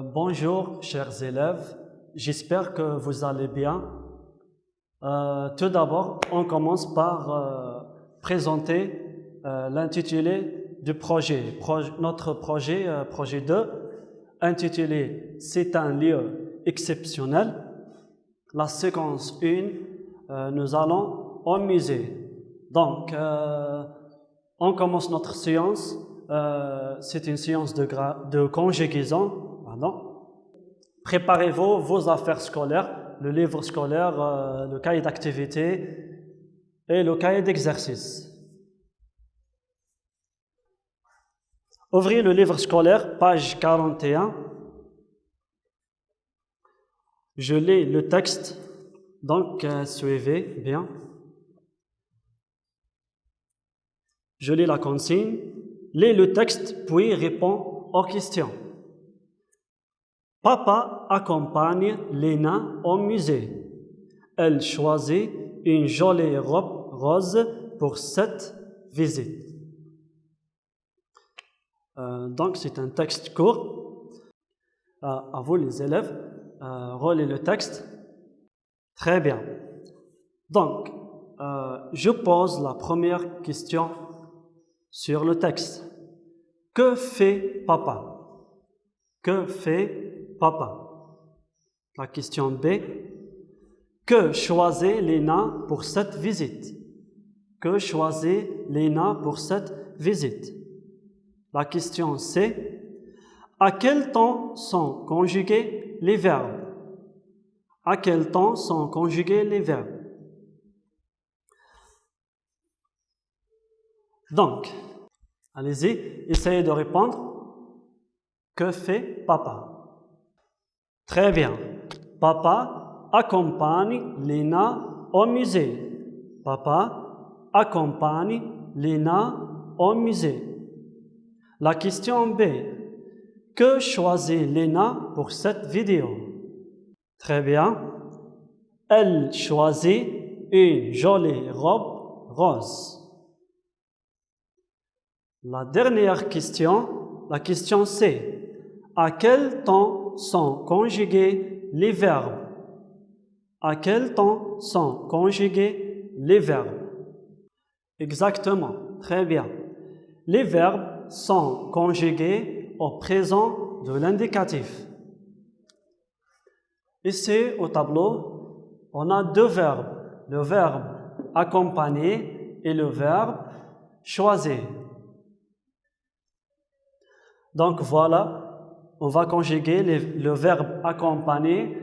Bonjour chers élèves, j'espère que vous allez bien. Tout d'abord, on commence par présenter l'intitulé du projet. Notre projet, projet 2, intitulé « C'est un lieu exceptionnel ». La séquence 1, nous allons au musée. Donc, on commence notre séance. C'est une séance de conjugaison. Pardon. Préparez-vous vos affaires scolaires, le livre scolaire, le cahier d'activité et le cahier d'exercice. Ouvrez le livre scolaire, page 41. Je lis le texte, donc suivez bien. Je lis la consigne. Lis le texte, puis réponds aux questions. Papa accompagne Léna au musée. Elle choisit une jolie robe rose pour cette visite. Donc, c'est un texte court. À vous, les élèves, relevez le texte. Très bien. Donc, je pose la première question sur le texte. Que fait papa? Que fait papa? La question B. Que choisit Léna pour cette visite? Que choisit Léna pour cette visite? La question C. À quel temps sont conjugués les verbes? À quel temps sont conjugués les verbes? Donc, allez-y, essayez de répondre. Que fait papa? Très bien. Papa accompagne Léna au musée. Papa accompagne Léna au musée. La question B. Que choisit Léna pour cette vidéo? Très bien. Elle choisit une jolie robe rose. La dernière question, la question C. À quel temps sont conjugués les verbes? À quel temps sont conjugués les verbes? Exactement, très bien. Les verbes sont conjugués au présent de l'indicatif. Ici, au tableau, on a deux verbes. Le verbe accompagner et le verbe choisir. Donc voilà. On va conjuguer le verbe accompagner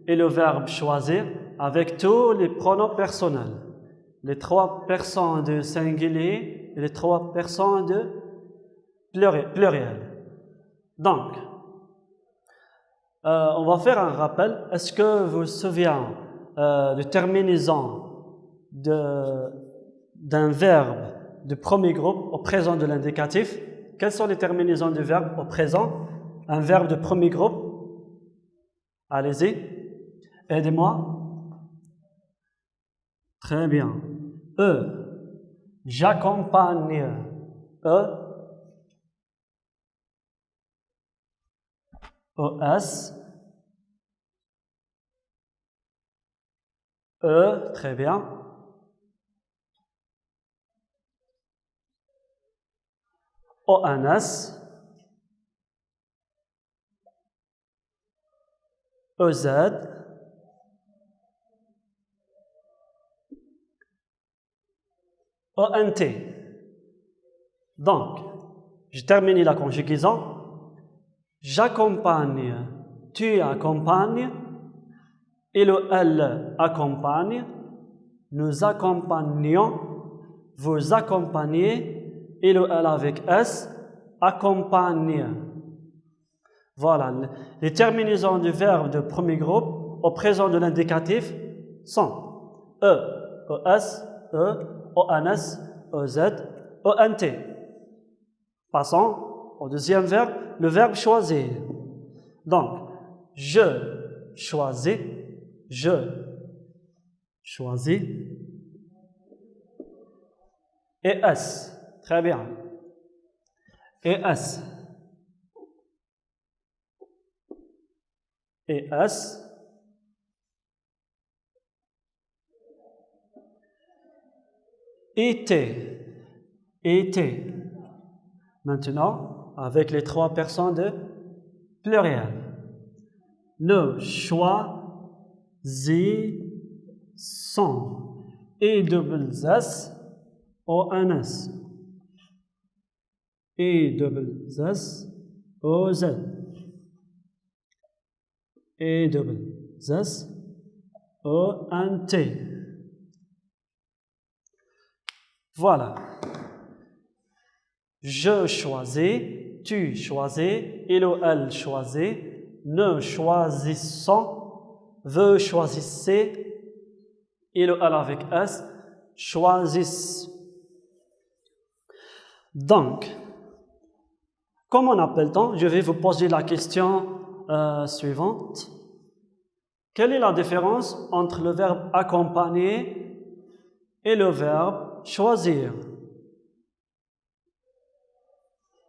et le verbe choisir avec tous les pronoms personnels. Les trois personnes de singulier et les trois personnes de pluriel. Donc, on va faire un rappel. Est-ce que vous vous souvenez de terminaison d'un verbe de premier groupe au présent de l'indicatif? Quelles sont les terminaisons du verbe au présent? Un verbe de premier groupe. Allez-y. Aidez-moi. Très bien. J'accompagne. ES. Très bien. ONS. EZ. ONT. Donc, j'ai terminé la conjugaison. J'accompagne, tu accompagnes, et le L accompagne, nous accompagnons, vous accompagnez, et le L avec S accompagne. Voilà, les terminaisons du verbe de premier groupe au présent de l'indicatif sont ES, ONS, EZ, ONT. Passons au deuxième verbe, le verbe choisir. Donc, je choisis, et S. Très bien. Et S. ES. Était. Maintenant, avec les 3 personnes de pluriel. Le choisissons. ESS ONS. ESS OZ. ESS ONT. Voilà. Je choisis, tu choisis, il ou elle choisit, nous choisissons, vous choisissez, il ou elle avec S choisissent. Donc, comment appelle-t-on? Je vais vous poser la question suivante. Quelle est la différence entre le verbe accompagner et le verbe choisir?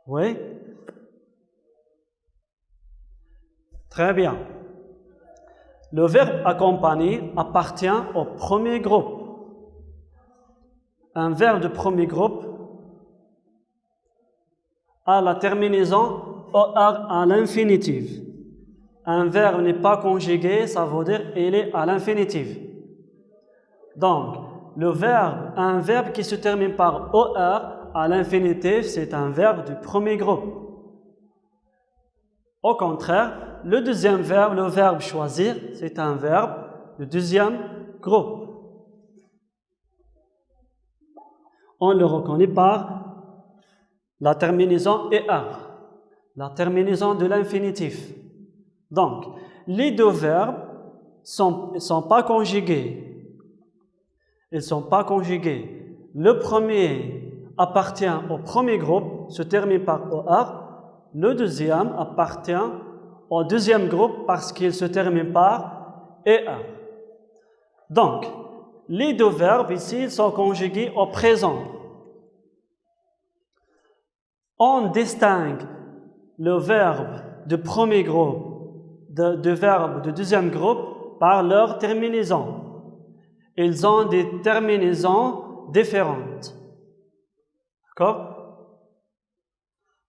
Oui? Très bien. Le verbe accompagner appartient au premier groupe. Un verbe de premier groupe a la terminaison OR à l'infinitif. Un verbe n'est pas conjugué, ça veut dire il est à l'infinitif. Donc, un verbe qui se termine par OR à l'infinitif, c'est un verbe du premier groupe. Au contraire, le deuxième verbe, le verbe choisir, c'est un verbe du deuxième groupe. On le reconnaît par la terminaison ER, la terminaison de l'infinitif. Donc, les deux verbes ne sont pas conjugués. Ils ne sont pas conjugués. Le premier appartient au premier groupe, se termine par OR. Le deuxième appartient au deuxième groupe parce qu'il se termine par ER. Donc, les deux verbes ici sont conjugués au présent. On distingue le verbe de premier groupe de verbes de deuxième groupe par leur terminaison. Ils ont des terminaisons différentes. D'accord?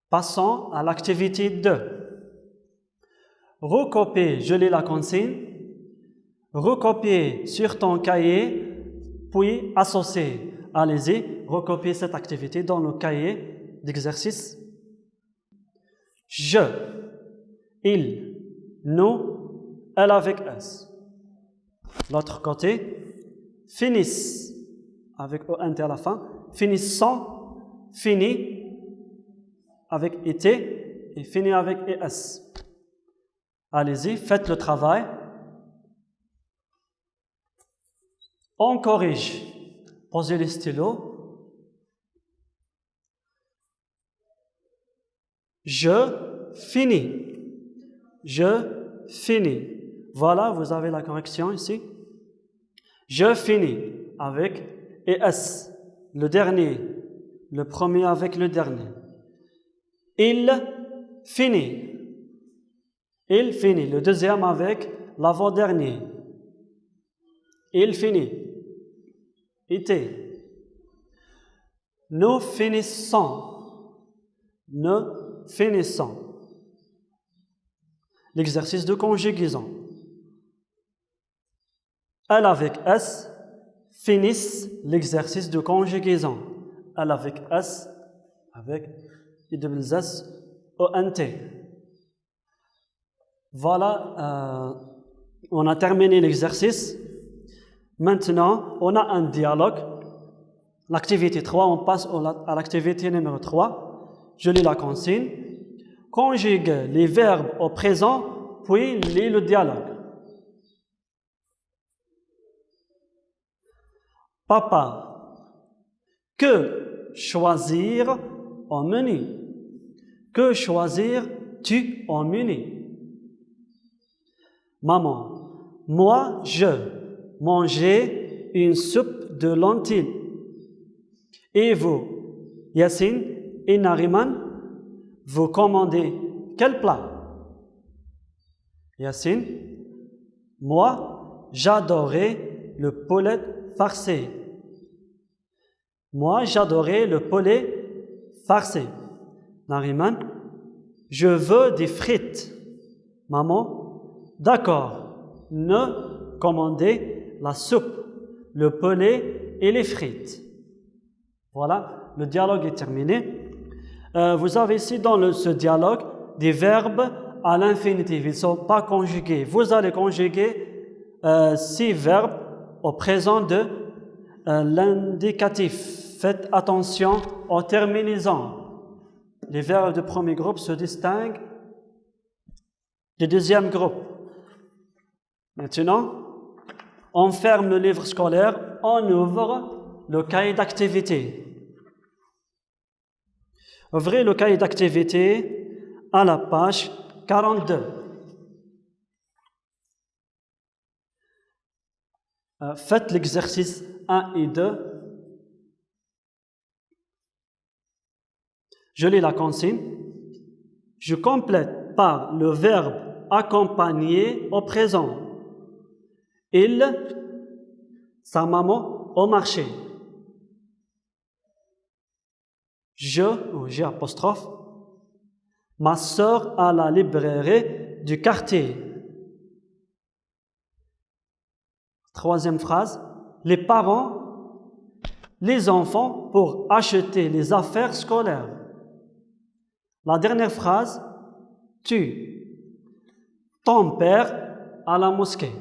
Passons à l'activité 2. Recopier, je lis la consigne. Recopier sur ton cahier, puis associer. Allez-y, recopier cette activité dans le cahier d'exercice. Je, il, nous, elle avec S. L'autre côté, finissent avec ONT à la fin, finissons, fini avec été et fini avec ES. Allez-y, faites le travail. On corrige. Posez les stylos. Je finis. Je finis. Voilà, vous avez la correction ici. Je finis avec ES, le dernier, le premier avec le dernier. Il finit. Il finit, le deuxième avec l'avant-dernier. Il finit. Été. Nous finissons. Nous finissons. L'exercice de conjugaison. Elle avec S finissent l'exercice de conjugaison. Elle avec S avec IWS ONT. Voilà, on a terminé l'exercice. Maintenant, on a un dialogue. L'activité 3, on passe à l'activité numéro 3. Je lis la consigne. Conjugue les verbes au présent, puis lis le dialogue. Papa, que choisir en menu? Que choisir-tu en menu? Maman, moi je mangeais une soupe de lentilles. Et vous, Yassine et Nariman, vous commandez quel plat? Yassine? Moi, j'adorais le poulet farci. Moi, j'adorais le poulet farci. Nariman, je veux des frites. Maman, d'accord, ne commandez la soupe, le poulet et les frites. Voilà, le dialogue est terminé. Vous avez ici dans ce dialogue des verbes à l'infinitif, ils ne sont pas conjugués. Vous allez conjuguer 6 verbes au présent de l'indicatif. Faites attention aux terminaisons. Les verbes du premier groupe se distinguent du deuxième groupe. Maintenant, on ferme le livre scolaire, on ouvre le cahier d'activité. Ouvrez le cahier d'activité à la page 42. Faites l'exercice 1 et 2. Je lis la consigne. Je complète par le verbe accompagner au présent. Il, sa maman, au marché. Je, ou G apostrophe, ma sœur à la librairie du quartier. Troisième phrase, les parents, les enfants pour acheter les affaires scolaires. La dernière phrase, tu, ton père à la mosquée.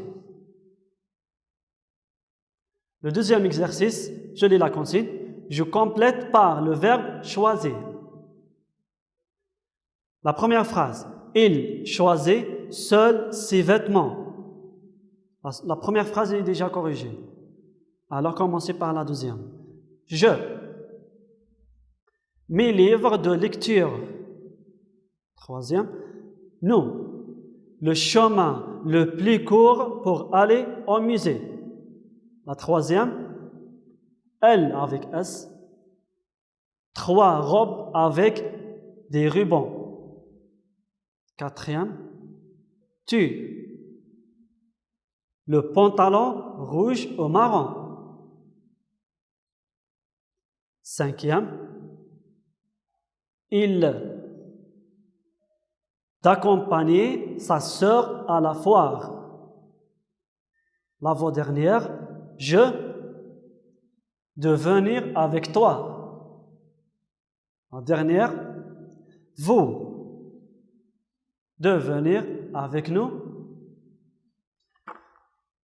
Le deuxième exercice, je lis la consigne. Je complète par le verbe choisir. La première phrase, il choisit seul ses vêtements. La première phrase est déjà corrigée. Alors commencez par la deuxième. Je, mes livres de lecture. Troisième, nous, le chemin le plus court pour aller au musée. La troisième, elle avec S, 3 robes avec des rubans. Quatrième, tu, le pantalon rouge ou marron. Cinquième, il d'accompagner sa sœur à la foire. L'avant-dernière, je de venir avec toi. La dernière, vous de venir avec nous.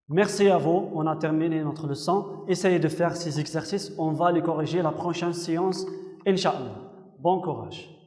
Merci à vous, on a terminé notre leçon. Essayez de faire ces exercices, on va les corriger la prochaine séance, Inch'Allah. Bon courage.